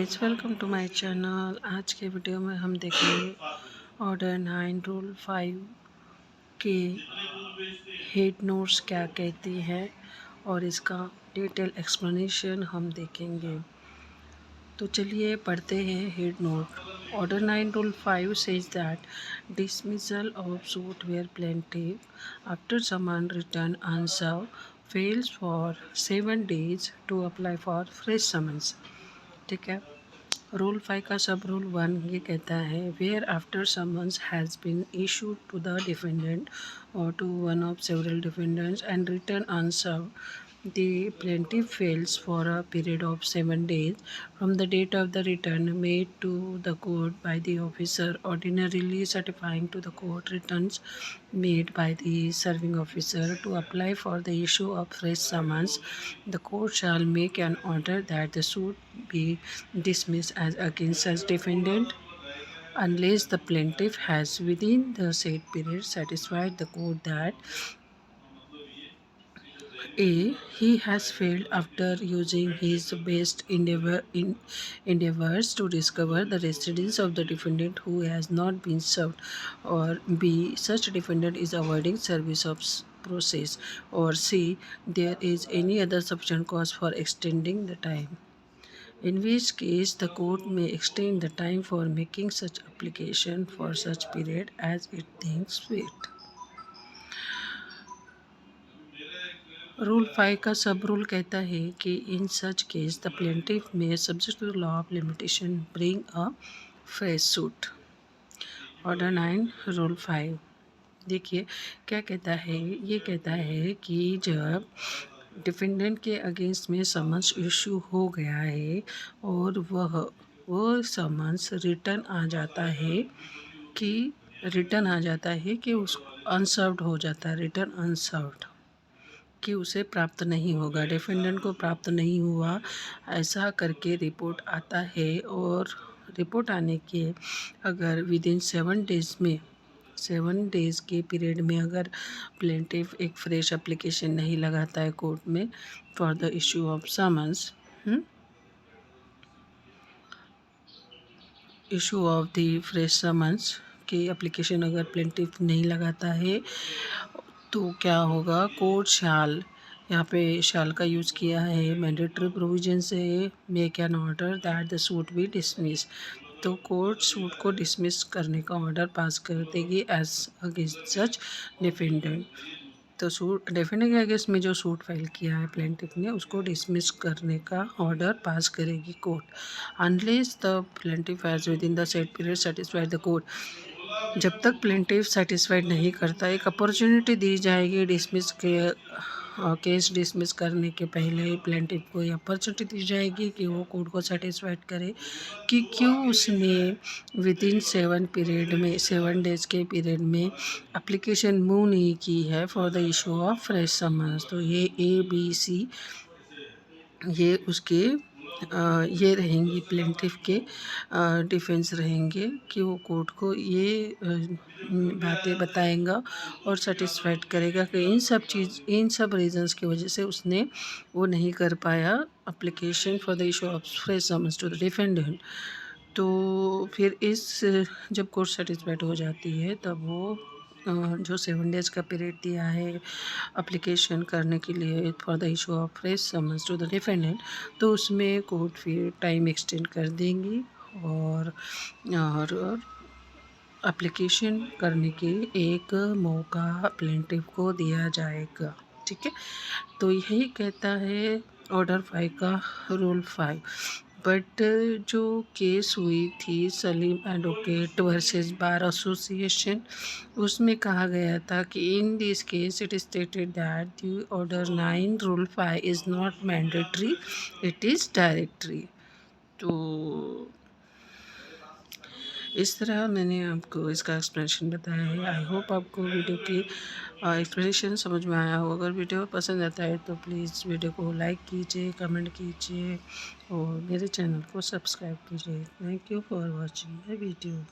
Guys, welcome to my channel. आज के video में हम देखेंगे ऑर्डर 9 रूल 5 के हेड नोट्स क्या कहती है और इसका डिटेल एक्सप्लेनेशन हम देखेंगे। तो चलिए पढ़ते हैं head note. Order 9 rule 5 says that dismissal of suit where plaintiff after summon return answer fails for 7 days to apply for fresh summons। ठीक है। रूल 5 का सब रूल 1 ये कहता है where after summons has been issued to the defendant और to one of several defendants and return unserved the plaintiff fails for a period of 7 days from the date of the return made to the court by the officer ordinarily certifying to the court returns made by the serving officer to apply for the issue of fresh summons, the court shall make an order that the suit be dismissed as against such defendant unless the plaintiff has within the said period satisfied the court that A. He has failed after using his best endeavors to discover the residence of the defendant who has not been served, or B. Such defendant is avoiding service of process, or C. There is any other sufficient cause for extending the time, in which case the court may extend the time for making such application for such period as it thinks fit। Rule 5 का सब rule कहता है कि in such case the plaintiff may subject to the law of limitation bring a fresh suit. Order 9 rule 5 देखिए क्या कहता है। ये कहता है कि जब डिफेंडेंट के अगेंस्ट में समन्स इशू हो गया है और वो समन्स रिटर्न आ जाता है कि उस अनसर्व्ड हो जाता है, रिटर्न अनसर्व्ड कि उसे प्राप्त नहीं होगा, डिफेंडेंट को प्राप्त नहीं हुआ, ऐसा करके रिपोर्ट आता है। और रिपोर्ट आने के अगर विदिन 7 डेज़ के पीरियड में अगर प्लेंटिफ एक फ्रेश एप्लीकेशन नहीं लगाता है कोर्ट में for the issue of summons, issue of the fresh summons की एप्लीकेशन अगर प्लेंटिफ नहीं लगाता है तो क्या होगा, कोर्ट शाल, यहाँ पे शाल का यूज़ किया है, मैंडेटरी प्रोविजन से make an order that the suit be dismiss. तो कोर्ट सूट को डिसमिस करने का ऑर्डर पास कर देगी एज अगेंस्ट सच डिफेंडेंट। तो सूट डिफेंडेंट के अगेंस्ट में जो सूट फाइल किया है प्लेंटिफ ने उसको डिसमिस करने का ऑर्डर पास करेगी court unless the plaintiff has with in the set period satisfied the court. जब तक प्लेंटिफ सेटिस्फाइड नहीं करता एक अपॉर्चुनिटी दी जाएगी डिसमिस के केस डिसमिस करने के पहले प्लेंटिफ को ये अपॉर्चुनिटी दी जाएगी कि वो कोर्ट को सेटिस्फाइड करे कि क्यों उसने विद इन 7 डेज़ के पीरियड में एप्लीकेशन मूव नहीं की है for the issue of fresh summons. तो ये ABC ये उसके ये रहेंगी प्लेंटिफ के डिफेंस रहेंगे कि वो कोर्ट को ये बातें बताएगा और सेटिस्फाइड करेगा कि इन सब रीजंस की वजह से उसने वो नहीं कर पाया application for the issue of fresh summons to the defendant. तो फिर जब कोर्ट सेटिस्फाइड हो जाती है तब वो जो 7 डेज़ का पीरियड दिया है एप्लीकेशन करने के लिए for the issue of fresh summons to the defendant, तो उसमें कोर्ट फिर टाइम एक्सटेंड कर देंगी और एप्लीकेशन करने के एक मौका प्लेंटिफ को दिया जाएगा। ठीक है। तो यही कहता है ऑर्डर 5 का रूल 5। बट जो केस हुई थी Salim advocate versus bar association, उसमें कहा गया था कि in this case it is stated that the order 9 rule 5 is not mandatory, it is directory. तो इस तरह मैंने आपको इसका एक्सप्लेनेशन बताया है। आई होप आपको वीडियो की एक्सप्लेनेशन समझ में आया हो। अगर वीडियो पसंद आता है तो प्लीज़ वीडियो को लाइक कीजिए, कमेंट कीजिए और मेरे चैनल को सब्सक्राइब कीजिए। Thank you for watching the video.